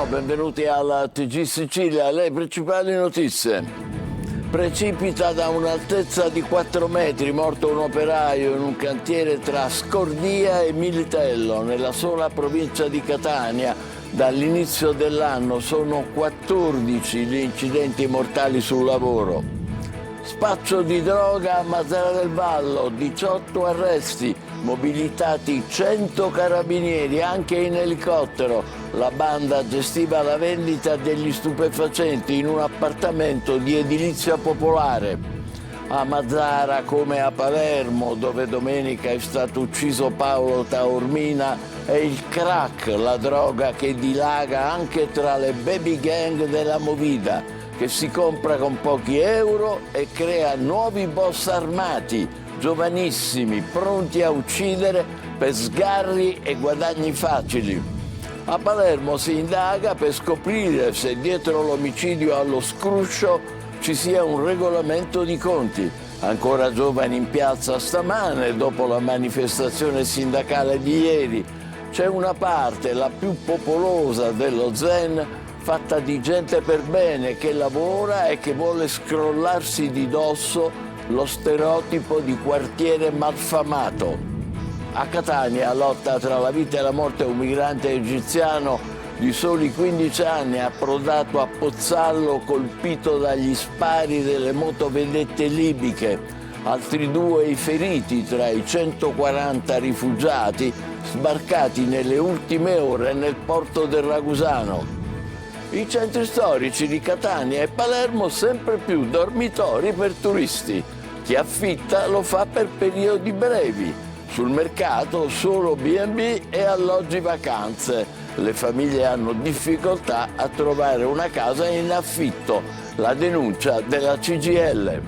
Spanò, benvenuti alla TG Sicilia. Le principali notizie. Precipita da un'altezza di 4 metri, morto un operaio in un cantiere tra Scordia e Militello, nella sola provincia di Catania. Dall'inizio dell'anno sono 14 gli incidenti mortali sul lavoro. Spaccio di droga a Mazara del Vallo, 18 arresti, mobilitati 100 carabinieri anche in elicottero. La banda gestiva la vendita degli stupefacenti in un appartamento di edilizia popolare. A Mazara, come a Palermo, dove domenica è stato ucciso Paolo Taormina, è il crack, la droga che dilaga anche tra le baby gang della Movida, che si compra con pochi euro e crea nuovi boss armati, giovanissimi, pronti a uccidere per sgarri e guadagni facili. A Palermo si indaga per scoprire se dietro l'omicidio allo Scruscio ci sia un regolamento di conti. Ancora giovani in piazza stamane, dopo la manifestazione sindacale di ieri. C'è una parte, la più popolosa dello Zen, fatta di gente per bene che lavora e che vuole scrollarsi di dosso lo stereotipo di quartiere malfamato. A Catania, lotta tra la vita e la morte, un migrante egiziano di soli 15 anni approdato a Pozzallo colpito dagli spari delle motovedette libiche. Altri 2 i feriti tra i 140 rifugiati sbarcati nelle ultime ore nel porto del Ragusano. I centri storici di Catania e Palermo sempre più dormitori per turisti. Chi affitta lo fa per periodi brevi. Sul mercato solo B&B e alloggi vacanze. Le famiglie hanno difficoltà a trovare una casa in affitto. La denuncia della CGIL.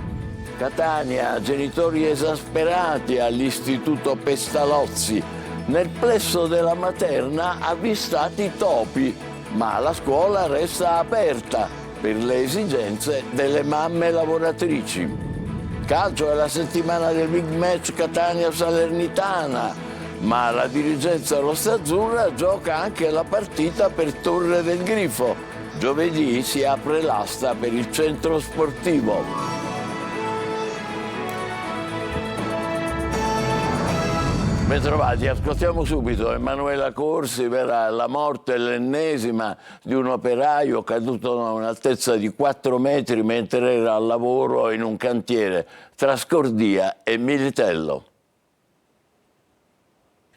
Catania, genitori esasperati all'istituto Pestalozzi. Nel plesso della Materna avvistati topi, ma la scuola resta aperta per le esigenze delle mamme lavoratrici. Calcio è la settimana del big match Catania-Salernitana, ma la dirigenza rossazzurra gioca anche la partita per Torre del Grifo. Giovedì si apre l'asta per il centro sportivo. Bentrovati, ascoltiamo subito Emanuela Corsi, vera la morte, l'ennesima di un operaio caduto da un'altezza di 4 metri mentre era al lavoro in un cantiere tra Scordia e Militello.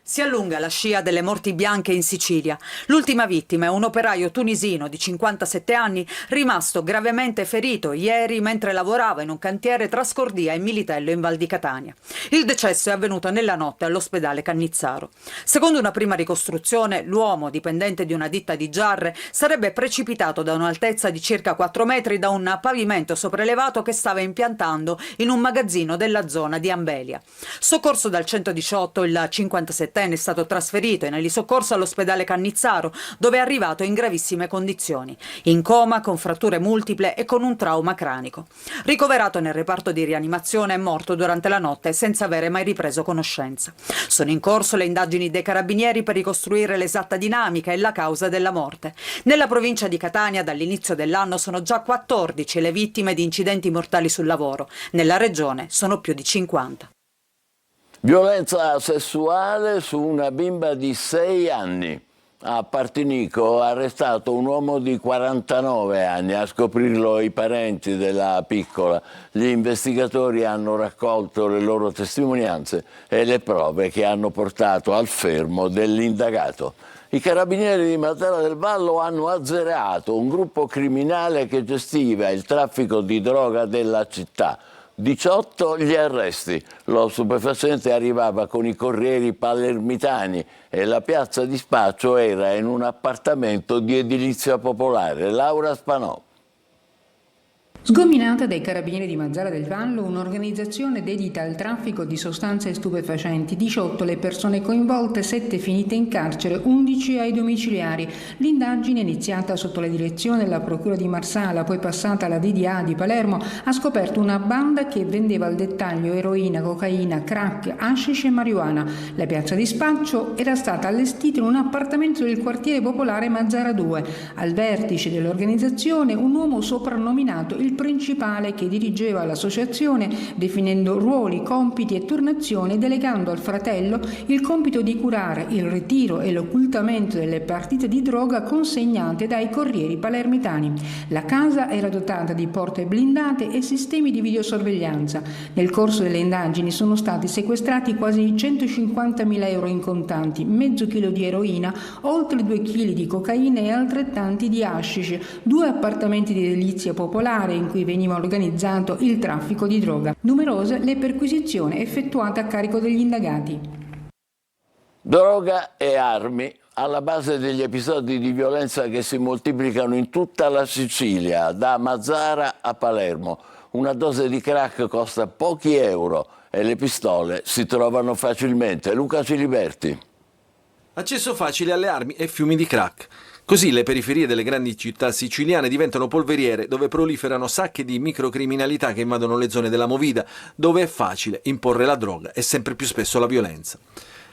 Si allunga la scia delle morti bianche in Sicilia. L'ultima vittima è un operaio tunisino di 57 anni rimasto gravemente ferito ieri mentre lavorava in un cantiere tra Scordia e Militello in Val di Catania. Il decesso è avvenuto nella notte all'ospedale Cannizzaro. Secondo una prima ricostruzione, l'uomo, dipendente di una ditta di giarre, sarebbe precipitato da un'altezza di circa 4 metri da un pavimento sopraelevato che stava impiantando in un magazzino della zona di Ambelia. Soccorso dal 118, il 57enne è stato trasferito e negli soccorso all'ospedale Cannizzaro, dove è arrivato in gravissime condizioni, in coma, con fratture multiple e con un trauma cranico. Ricoverato nel reparto di rianimazione, è morto durante la notte senza avere mai ripreso conoscenza. Sono in corso le indagini dei carabinieri per ricostruire l'esatta dinamica e la causa della morte. Nella provincia di Catania dall'inizio dell'anno sono già 14 le vittime di incidenti mortali sul lavoro. Nella regione sono più di 50. Violenza sessuale su una bimba di 6 anni. A Partinico arrestato un uomo di 49 anni, a scoprirlo i parenti della piccola. Gli investigatori hanno raccolto le loro testimonianze e le prove che hanno portato al fermo dell'indagato. I carabinieri di Mazara del Vallo hanno azzerato un gruppo criminale che gestiva il traffico di droga della città. 18 gli arresti. Lo stupefacente arrivava con i corrieri palermitani e la piazza di spaccio era in un appartamento di edilizia popolare. Laura Spanò. Sgominata dai carabinieri di Mazara del Vallo, un'organizzazione dedita al traffico di sostanze stupefacenti, 18 le persone coinvolte, 7 finite in carcere, 11 ai domiciliari. L'indagine, iniziata sotto la direzione della Procura di Marsala, poi passata alla DDA di Palermo, ha scoperto una banda che vendeva al dettaglio eroina, cocaina, crack, hashish e marijuana. La piazza di spaccio era stata allestita in un appartamento del quartiere popolare Mazara 2. Al vertice dell'organizzazione un uomo soprannominato il principale, che dirigeva l'associazione definendo ruoli, compiti e turnazioni, delegando al fratello il compito di curare il ritiro e l'occultamento delle partite di droga consegnate dai corrieri palermitani. La casa era dotata di porte blindate e sistemi di videosorveglianza. Nel corso delle indagini sono stati sequestrati quasi 150.000 euro in contanti, mezzo chilo di eroina, oltre 2 kg di cocaina e altrettanti di hashish, 2 appartamenti di edilizia popolare in cui veniva organizzato il traffico di droga. Numerose le perquisizioni effettuate a carico degli indagati. Droga e armi alla base degli episodi di violenza che si moltiplicano in tutta la Sicilia, da Mazara a Palermo. Una dose di crack costa pochi euro e le pistole si trovano facilmente. Luca Ciliberti. Accesso facile alle armi e fiumi di crack. Così le periferie delle grandi città siciliane diventano polveriere dove proliferano sacche di microcriminalità che invadono le zone della movida, dove è facile imporre la droga e sempre più spesso la violenza.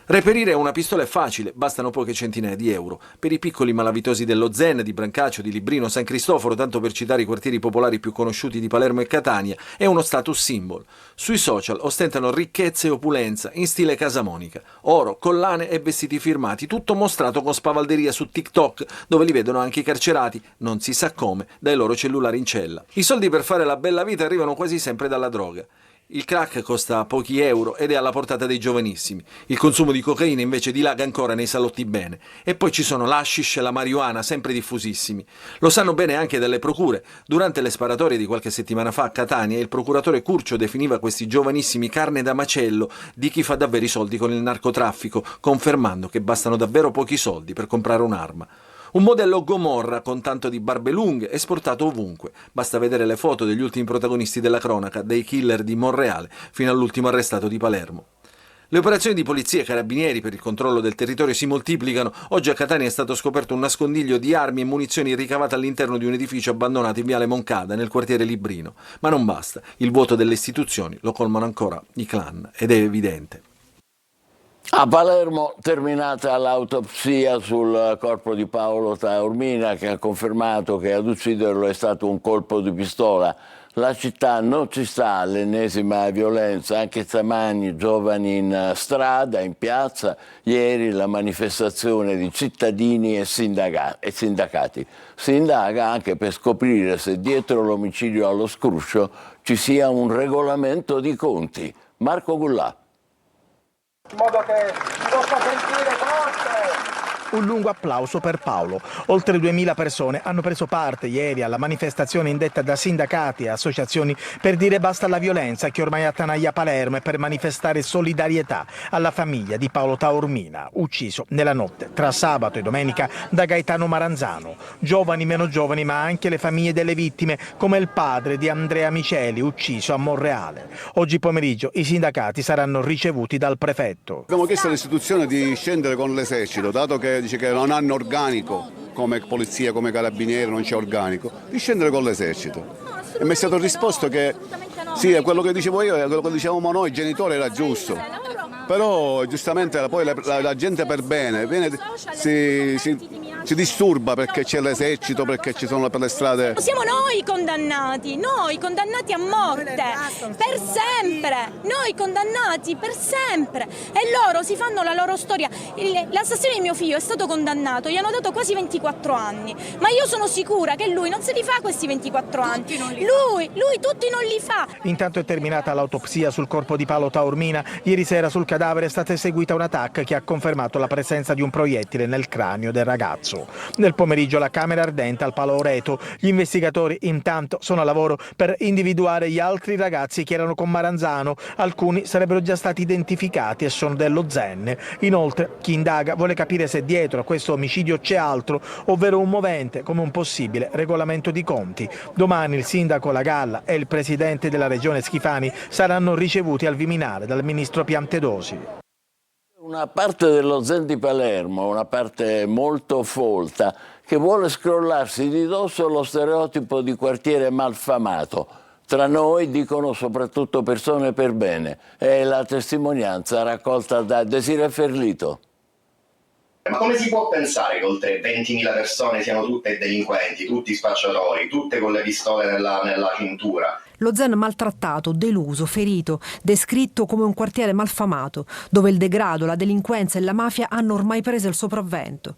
Reperire una pistola è facile, bastano poche centinaia di euro. Per i piccoli malavitosi dello Zen, di Brancaccio, di Librino, San Cristoforo, tanto per citare i quartieri popolari più conosciuti di Palermo e Catania, è uno status symbol. Sui social ostentano ricchezza e opulenza in stile Casa Monica. Oro, collane e vestiti firmati, tutto mostrato con spavalderia su TikTok, dove li vedono anche i carcerati, non si sa come, dai loro cellulari in cella. I soldi per fare la bella vita arrivano quasi sempre dalla droga. Il crack costa pochi euro ed è alla portata dei giovanissimi. Il consumo di cocaina invece dilaga ancora nei salotti bene. E poi ci sono l'hashish e la marijuana, sempre diffusissimi. Lo sanno bene anche delle procure. Durante le sparatorie di qualche settimana fa a Catania, il procuratore Curcio definiva questi giovanissimi carne da macello di chi fa davvero i soldi con il narcotraffico, confermando che bastano davvero pochi soldi per comprare un'arma. Un modello Gomorra con tanto di barbe lunghe, esportato ovunque. Basta vedere le foto degli ultimi protagonisti della cronaca, dei killer di Monreale fino all'ultimo arrestato di Palermo. Le operazioni di polizia e carabinieri per il controllo del territorio si moltiplicano. Oggi a Catania è stato scoperto un nascondiglio di armi e munizioni ricavate all'interno di un edificio abbandonato in Viale Moncada, nel quartiere Librino. Ma non basta, il vuoto delle istituzioni lo colmano ancora i clan, ed è evidente. A Palermo terminata l'autopsia sul corpo di Paolo Taormina, che ha confermato che ad ucciderlo è stato un colpo di pistola. La città non ci sta all'ennesima violenza, anche stamani giovani in strada, in piazza, ieri la manifestazione di cittadini e sindacati. Si indaga anche per scoprire se dietro l'omicidio allo Scruscio ci sia un regolamento di conti. Marco Gullà. In modo che si possa sentire forte. Un lungo applauso per Paolo. Oltre 2000 persone hanno preso parte ieri alla manifestazione indetta da sindacati e associazioni per dire basta alla violenza che ormai attanaglia Palermo e per manifestare solidarietà alla famiglia di Paolo Taormina, ucciso nella notte tra sabato e domenica da Gaetano Maranzano. Giovani, meno giovani, ma anche le famiglie delle vittime, come il padre di Andrea Miceli, ucciso a Monreale. Oggi pomeriggio i sindacati saranno ricevuti dal prefetto. Abbiamo chiesto all'istituzione di scendere con l'esercito, dato che dice che non hanno organico, come polizia, come carabinieri, non c'è organico, di scendere con l'esercito. E mi è stato risposto che sì, è quello che dicevo io, è quello che dicevamo noi, i genitori, era giusto. Però giustamente poi la gente per bene viene, si disturba perché c'è l'esercito, perché ci sono per le strade. Siamo noi condannati a morte, per sempre, noi condannati per sempre. E loro si fanno la loro storia. L'assassino di mio figlio è stato condannato, gli hanno dato quasi 24 anni, ma io sono sicura che lui non se li fa questi 24 anni. Lui tutti non li fa. Intanto è terminata l'autopsia sul corpo di Paolo Taormina. Ieri sera sul cadavere è stata eseguita una TAC che ha confermato la presenza di un proiettile nel cranio del ragazzo. Nel pomeriggio la camera ardente al Palo Oreto. Gli investigatori intanto intanto sono a lavoro per individuare gli altri ragazzi che erano con Maranzano. Alcuni sarebbero già stati identificati e sono dello Zen. Inoltre, chi indaga vuole capire se dietro a questo omicidio c'è altro, ovvero un movente come un possibile regolamento di conti. Domani il sindaco La Galla e il presidente della regione Schifani saranno ricevuti al Viminale dal ministro Piantedosi. Una parte dello Zen di Palermo, una parte molto folta, che vuole scrollarsi di dosso lo stereotipo di quartiere malfamato. Tra noi, dicono, soprattutto persone per bene. È la testimonianza raccolta da Desiree Ferlito. Ma come si può pensare che oltre 20.000 persone siano tutte delinquenti, tutti spacciatori, tutte con le pistole nella cintura? Lo Zen maltrattato, deluso, ferito, descritto come un quartiere malfamato, dove il degrado, la delinquenza e la mafia hanno ormai preso il sopravvento.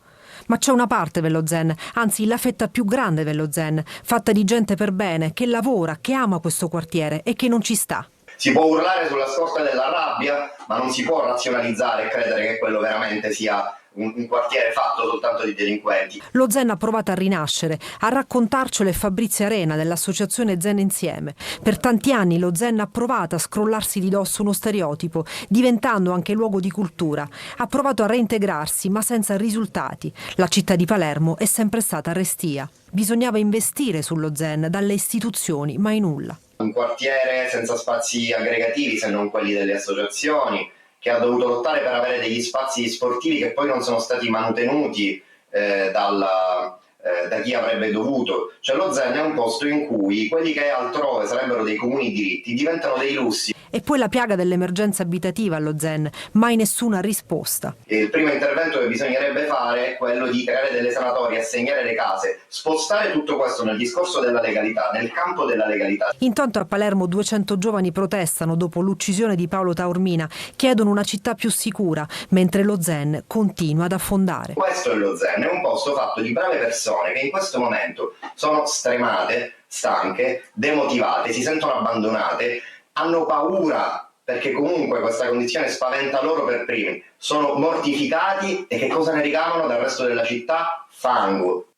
Ma c'è una parte dello Zen, anzi la fetta più grande dello Zen, fatta di gente per bene, che lavora, che ama questo quartiere e che non ci sta. Si può urlare sulla scorta della rabbia, ma non si può razionalizzare e credere che quello veramente sia un quartiere fatto soltanto di delinquenti. Lo Zen ha provato a rinascere, a raccontarcelo è Fabrizio Arena dell'associazione Zen Insieme. Per tanti anni lo Zen ha provato a scrollarsi di dosso uno stereotipo, diventando anche luogo di cultura. Ha provato a reintegrarsi, ma senza risultati. La città di Palermo è sempre stata restia. Bisognava investire sullo Zen dalle istituzioni, mai nulla. Un quartiere senza spazi aggregativi, se non quelli delle associazioni, che ha dovuto lottare per avere degli spazi sportivi che poi non sono stati manutenuti da chi avrebbe dovuto. Cioè lo Zen è un posto in cui quelli che altrove sarebbero dei comuni diritti diventano dei lussi. E poi la piaga dell'emergenza abitativa allo Zen, mai nessuna risposta. Il primo intervento che bisognerebbe fare è quello di creare delle sanatorie, assegnare le case, spostare tutto questo nel discorso della legalità, nel campo della legalità. Intanto a Palermo 200 giovani protestano dopo l'uccisione di Paolo Taormina, chiedono una città più sicura, mentre lo Zen continua ad affondare. Questo è lo Zen, è un posto fatto di brave persone che in questo momento sono stremate, stanche, demotivate, si sentono abbandonate, hanno paura perché comunque questa condizione spaventa loro per primi, sono mortificati e che cosa ne ricavano dal resto della città? Fango.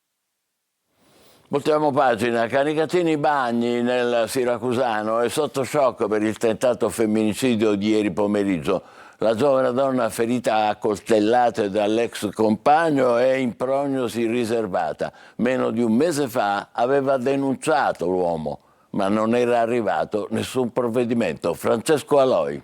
Voltiamo pagina. Canicatini Bagni nel Siracusano è sotto shock per il tentato femminicidio di ieri pomeriggio. La giovane donna ferita a coltellate dall'ex compagno è in prognosi riservata. Meno di un mese fa aveva denunciato l'uomo, ma non era arrivato nessun provvedimento. Francesco Aloi.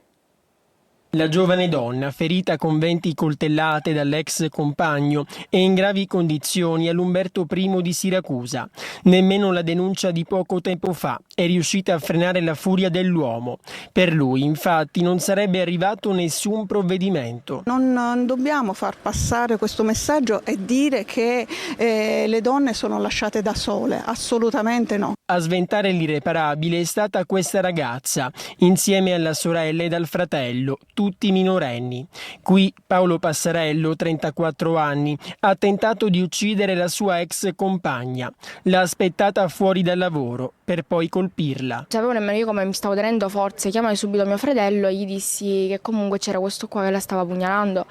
La giovane donna, ferita con 20 coltellate dall'ex compagno, è in gravi condizioni all'Umberto I di Siracusa. Nemmeno la denuncia di poco tempo fa è riuscita a frenare la furia dell'uomo. Per lui, infatti, non sarebbe arrivato nessun provvedimento. Non dobbiamo far passare questo messaggio e dire che le donne sono lasciate da sole, assolutamente no. A sventare l'irreparabile è stata questa ragazza, insieme alla sorella ed al fratello, tutti minorenni. Qui Paolo Passarello, 34 anni, ha tentato di uccidere la sua ex compagna. L'ha aspettata fuori dal lavoro per poi colpirla. Sapevo nemmeno io come mi stavo tenendo forze, chiamai subito mio fratello e gli dissi che comunque c'era questo qua che la stava pugnalando.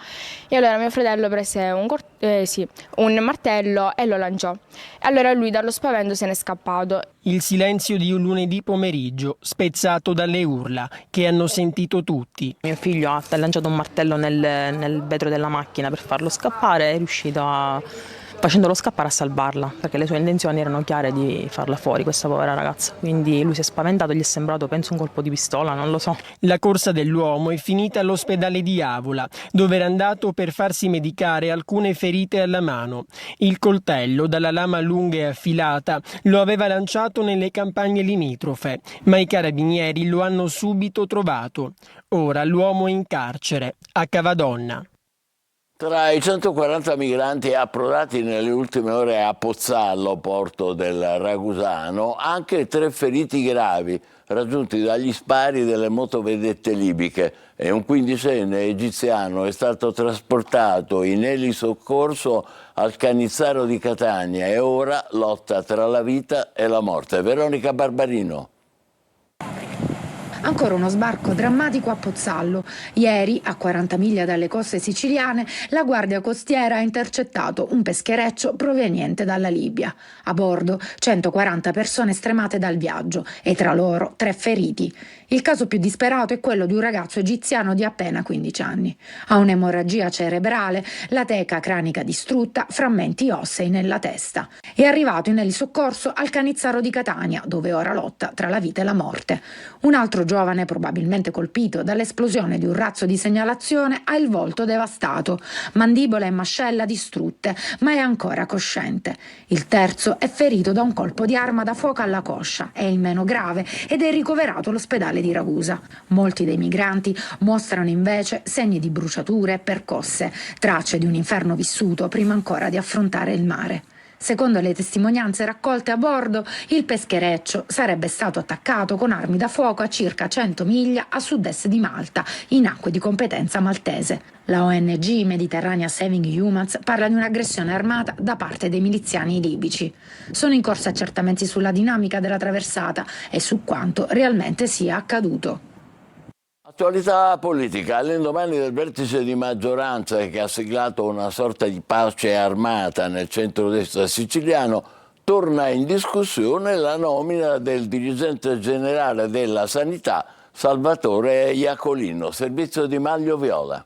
E allora mio fratello prese un martello e lo lanciò. E allora lui dallo spavento se n'è scappato. Il silenzio di un lunedì pomeriggio, spezzato dalle urla che hanno sentito tutti. Mio figlio ha lanciato un martello nel vetro della macchina per farlo scappare, è riuscito facendolo scappare a salvarla, perché le sue intenzioni erano chiare di farla fuori, questa povera ragazza. Quindi lui si è spaventato, gli è sembrato, penso, un colpo di pistola, non lo so. La corsa dell'uomo è finita all'ospedale di Avola, dove era andato per farsi medicare alcune ferite alla mano. Il coltello, dalla lama lunga e affilata, lo aveva lanciato nelle campagne limitrofe, ma i carabinieri lo hanno subito trovato. Ora l'uomo è in carcere, a Cavadonna. Tra i 140 migranti approdati nelle ultime ore a Pozzallo, porto del Ragusano, anche 3 feriti gravi raggiunti dagli spari delle motovedette libiche e un 15enne egiziano è stato trasportato in elisoccorso al Canizzaro di Catania e ora lotta tra la vita e la morte. Veronica Barbarino. Ancora uno sbarco drammatico a Pozzallo. Ieri, a 40 miglia dalle coste siciliane, la Guardia Costiera ha intercettato un peschereccio proveniente dalla Libia. A bordo 140 persone stremate dal viaggio e tra loro 3 feriti. Il caso più disperato è quello di un ragazzo egiziano di appena 15 anni. Ha un'emorragia cerebrale, la teca cranica distrutta, frammenti ossei nella testa. È arrivato in elisoccorso al Canizzaro di Catania, dove ora lotta tra la vita e la morte. Un altro giovane, probabilmente colpito dall'esplosione di un razzo di segnalazione, ha il volto devastato, mandibola e mascella distrutte, ma è ancora cosciente. Il terzo è ferito da un colpo di arma da fuoco alla coscia, è il meno grave ed è ricoverato all'ospedale di Ragusa. Molti dei migranti mostrano invece segni di bruciature e percosse, tracce di un inferno vissuto prima ancora di affrontare il mare. Secondo le testimonianze raccolte a bordo, il peschereccio sarebbe stato attaccato con armi da fuoco a circa 100 miglia a sud-est di Malta, in acque di competenza maltese. La ONG Mediterranean Saving Humans parla di un'aggressione armata da parte dei miliziani libici. Sono in corso accertamenti sulla dinamica della traversata e su quanto realmente sia accaduto. Attualità politica. All'indomani del vertice di maggioranza che ha siglato una sorta di pace armata nel centrodestra siciliano, torna in discussione la nomina del dirigente generale della Sanità, Salvatore Iacolino, servizio di Maglio Viola.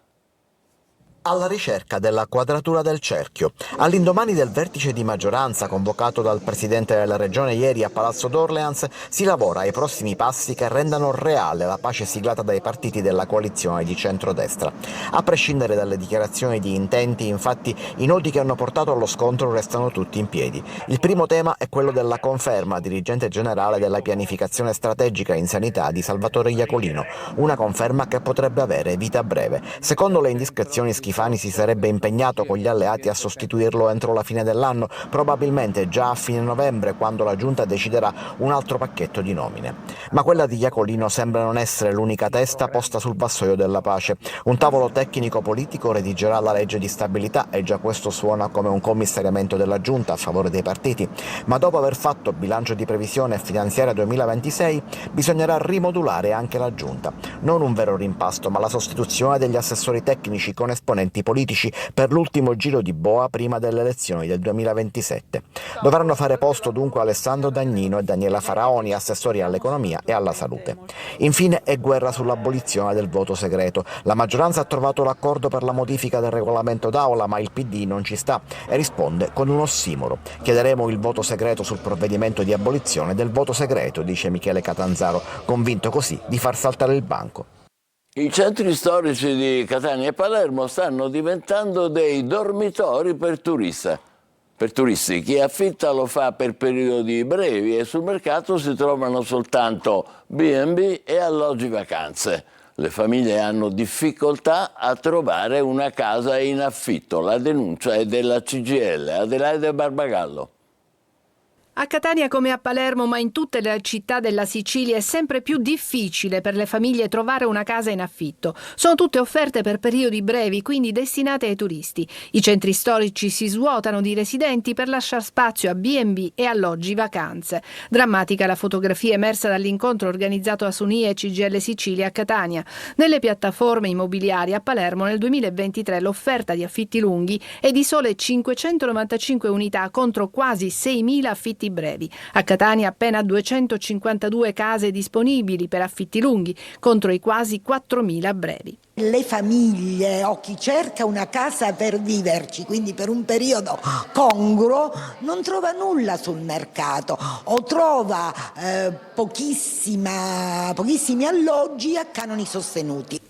Alla ricerca della quadratura del cerchio. All'indomani del vertice di maggioranza convocato dal presidente della regione ieri a Palazzo d'Orleans, si lavora ai prossimi passi che rendano reale la pace siglata dai partiti della coalizione di centrodestra. A prescindere dalle dichiarazioni di intenti, infatti, i nodi che hanno portato allo scontro restano tutti in piedi. Il primo tema è quello della conferma dirigente generale della pianificazione strategica in sanità di Salvatore Iacolino, una conferma che potrebbe avere vita breve. Secondo le indiscrezioni Schifani si sarebbe impegnato con gli alleati a sostituirlo entro la fine dell'anno, probabilmente già a fine novembre, quando la Giunta deciderà un altro pacchetto di nomine. Ma quella di Iacolino sembra non essere l'unica testa posta sul vassoio della pace. Un tavolo tecnico-politico redigerà la legge di stabilità e già questo suona come un commissariamento della Giunta a favore dei partiti. Ma dopo aver fatto bilancio di previsione finanziaria 2026 bisognerà rimodulare anche la Giunta. Non un vero rimpasto, ma la sostituzione degli assessori tecnici con esponenti politici per l'ultimo giro di boa prima delle elezioni del 2027. Dovranno fare posto dunque Alessandro Dagnino e Daniela Faraoni, assessori all'economia e alla salute. Infine è guerra sull'abolizione del voto segreto. La maggioranza ha trovato l'accordo per la modifica del regolamento d'aula, ma il PD non ci sta e risponde con un ossimoro. Chiederemo il voto segreto sul provvedimento di abolizione del voto segreto, dice Michele Catanzaro, convinto così di far saltare il banco. I centri storici di Catania e Palermo stanno diventando dei dormitori per turisti. Chi affitta lo fa per periodi brevi e sul mercato si trovano soltanto B&B e alloggi vacanze. Le famiglie hanno difficoltà a trovare una casa in affitto. La denuncia è della CGIL. Adelaide Barbagallo. A Catania come a Palermo, ma in tutte le città della Sicilia, è sempre più difficile per le famiglie trovare una casa in affitto. Sono tutte offerte per periodi brevi, quindi destinate ai turisti. I centri storici si svuotano di residenti per lasciare spazio a B&B e alloggi vacanze. Drammatica la fotografia emersa dall'incontro organizzato a Sunie e CGIL Sicilia a Catania. Nelle piattaforme immobiliari a Palermo nel 2023 l'offerta di affitti lunghi è di sole 595 unità contro quasi 6.000 affitti brevi. A Catania appena 252 case disponibili per affitti lunghi contro i quasi 4.000 brevi. Le famiglie o chi cerca una casa per viverci, quindi per un periodo congruo, non trova nulla sul mercato o trova pochissimi alloggi a canoni sostenuti.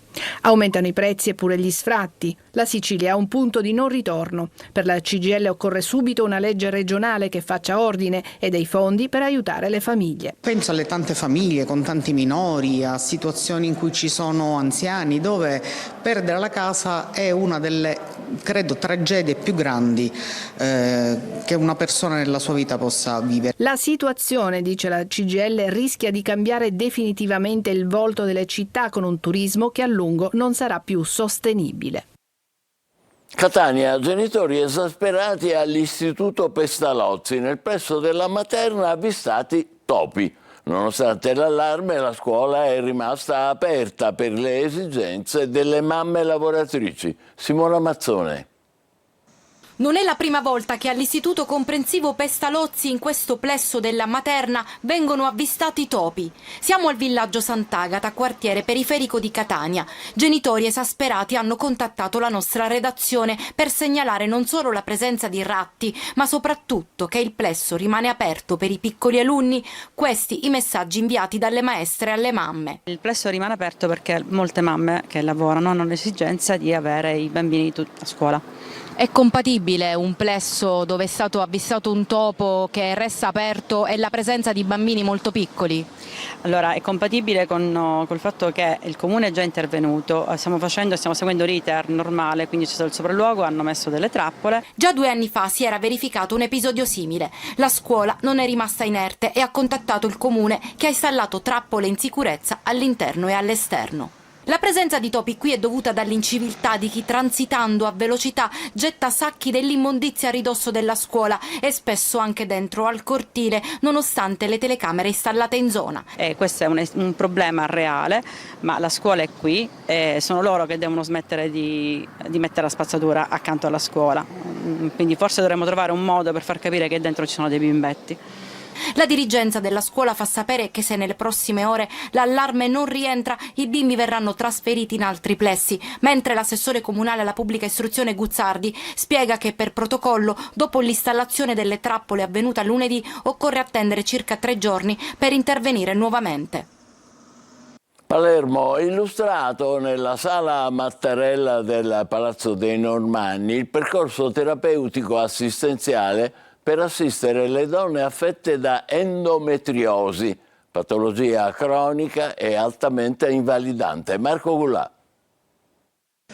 Aumentano i prezzi e pure gli sfratti. La Sicilia ha un punto di non ritorno. Per la CGIL occorre subito una legge regionale che faccia ordine e dei fondi per aiutare le famiglie. Penso alle tante famiglie con tanti minori, a situazioni in cui ci sono anziani, dove perdere la casa è una delle, credo, tragedie più grandi che una persona nella sua vita possa vivere. La situazione, dice la CGIL, rischia di cambiare definitivamente il volto delle città con un turismo che a lungo non sarà più sostenibile. Catania, genitori esasperati all'Istituto Pestalozzi. Nel plesso della materna avvistati topi. Nonostante l'allarme, la scuola è rimasta aperta per le esigenze delle mamme lavoratrici. Simona Mazzone. Non è la prima volta che all'Istituto Comprensivo Pestalozzi, in questo plesso della Materna, vengono avvistati topi. Siamo al villaggio Sant'Agata, quartiere periferico di Catania. Genitori esasperati hanno contattato la nostra redazione per segnalare non solo la presenza di ratti, ma soprattutto che il plesso rimane aperto per i piccoli alunni. Questi i messaggi inviati dalle maestre alle mamme. Il plesso rimane aperto perché molte mamme che lavorano hanno l'esigenza di avere i bambini a scuola. È compatibile un plesso dove è stato avvistato un topo che resta aperto e la presenza di bambini molto piccoli? Allora, è compatibile col fatto che il comune è già intervenuto, stiamo seguendo l'iter normale, quindi c'è stato il sopralluogo, hanno messo delle trappole. Già 2 anni fa si era verificato un episodio simile. La scuola non è rimasta inerte e ha contattato il comune che ha installato trappole in sicurezza all'interno e all'esterno. La presenza di topi qui è dovuta dall'inciviltà di chi, transitando a velocità, getta sacchi dell'immondizia a ridosso della scuola e spesso anche dentro al cortile, nonostante le telecamere installate in zona. Questo è un problema reale, ma la scuola è qui e sono loro che devono smettere di mettere la spazzatura accanto alla scuola. Quindi forse dovremmo trovare un modo per far capire che dentro ci sono dei bimbetti. La dirigenza della scuola fa sapere che se nelle prossime ore l'allarme non rientra, i bimbi verranno trasferiti in altri plessi, mentre l'assessore comunale alla pubblica istruzione Guzzardi spiega che per protocollo, dopo l'installazione delle trappole avvenuta lunedì, occorre attendere circa 3 giorni per intervenire nuovamente. Palermo, illustrato nella sala Mattarella del Palazzo dei Normanni il percorso terapeutico assistenziale per assistere le donne affette da endometriosi, patologia cronica e altamente invalidante. Marco Gullà.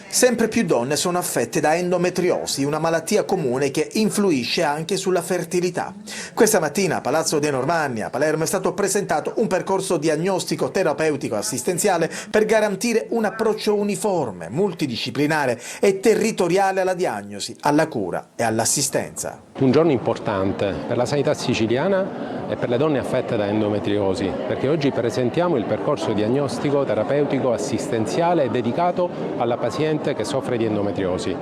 Sempre più donne sono affette da endometriosi, una malattia comune che influisce anche sulla fertilità. Questa mattina a Palazzo dei Normanni, a Palermo, è stato presentato un percorso diagnostico terapeutico assistenziale per garantire un approccio uniforme, multidisciplinare e territoriale alla diagnosi, alla cura e all'assistenza. Un giorno importante per la sanità siciliana e per le donne affette da endometriosi, perché oggi presentiamo il percorso diagnostico terapeutico assistenziale dedicato alla paziente che soffre di endometriosi.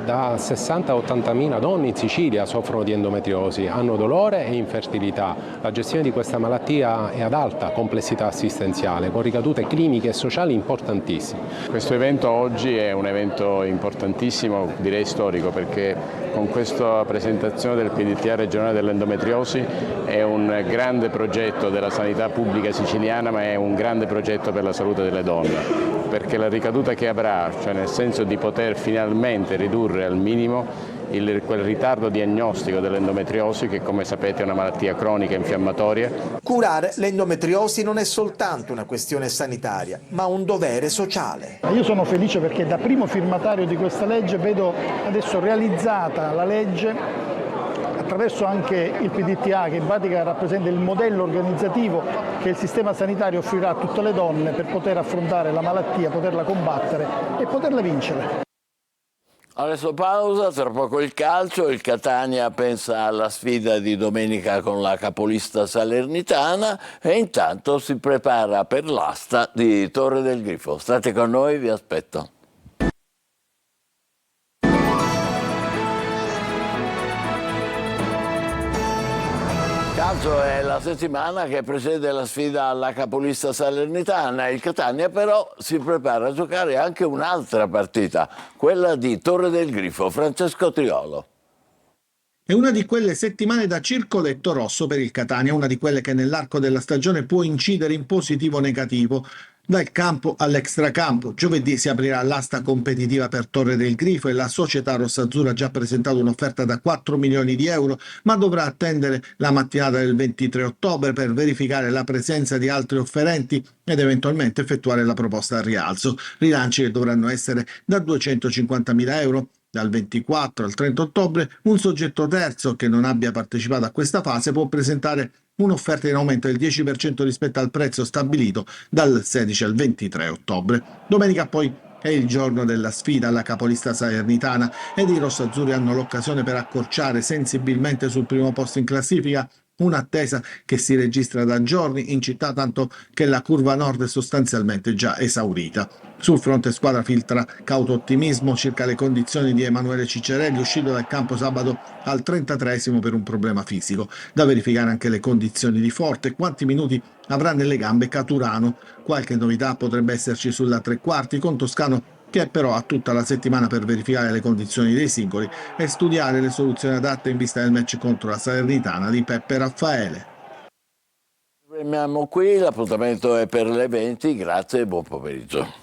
Da 60 a 80.000 donne in Sicilia soffrono di endometriosi, hanno dolore e infertilità. La gestione di questa malattia è ad alta complessità assistenziale, con ricadute cliniche e sociali importantissime. Questo evento oggi è un evento importantissimo, direi storico, perché con questa presentazione del PDTA regionale dell'endometriosi è un grande progetto della sanità pubblica siciliana, ma è un grande progetto per la salute delle donne, perché la ricaduta che avrà, cioè nel senso di poter finalmente ridurre al minimo quel ritardo diagnostico dell'endometriosi, che come sapete è una malattia cronica infiammatoria. Curare l'endometriosi non è soltanto una questione sanitaria, ma un dovere sociale. Io sono felice perché da primo firmatario di questa legge vedo adesso realizzata la legge attraverso anche il PDTA, che in pratica rappresenta il modello organizzativo che il sistema sanitario offrirà a tutte le donne per poter affrontare la malattia, poterla combattere e poterla vincere. Adesso pausa, tra poco il calcio, il Catania pensa alla sfida di domenica con la capolista salernitana e intanto si prepara per l'asta di Torre del Grifo. State con noi, vi aspetto. Calcio è la settimana che precede la sfida alla capolista salernitana. Il Catania però si prepara a giocare anche un'altra partita, quella di Torre del Grifo. Francesco Triolo. È una di quelle settimane da circoletto rosso per il Catania, una di quelle che nell'arco della stagione può incidere in positivo o negativo. Dal campo all'extracampo. Giovedì si aprirà l'asta competitiva per Torre del Grifo e la società rossazzurra ha già presentato un'offerta da 4 milioni di euro, ma dovrà attendere la mattinata del 23 ottobre per verificare la presenza di altri offerenti ed eventualmente effettuare la proposta al rialzo. Rilanci che dovranno essere da 250.000 euro. Dal 24 al 30 ottobre un soggetto terzo che non abbia partecipato a questa fase può presentare un'offerta in aumento del 10% rispetto al prezzo stabilito dal 16 al 23 ottobre. Domenica poi è il giorno della sfida alla capolista salernitana ed i rossazzurri hanno l'occasione per accorciare sensibilmente sul primo posto in classifica un'attesa che si registra da giorni in città, tanto che la curva nord è sostanzialmente già esaurita. Sul fronte squadra filtra cauto ottimismo circa le condizioni di Emanuele Ciccerelli, uscito dal campo sabato al 33esimo per un problema fisico. Da verificare anche le condizioni di Forte, quanti minuti avrà nelle gambe Caturano. Qualche novità potrebbe esserci sulla tre quarti con Toscano, che però ha tutta la settimana per verificare le condizioni dei singoli e studiare le soluzioni adatte in vista del match contro la Salernitana di Peppe Raffaele. Fermiamo qui, l'appuntamento è per le 20, grazie e buon pomeriggio.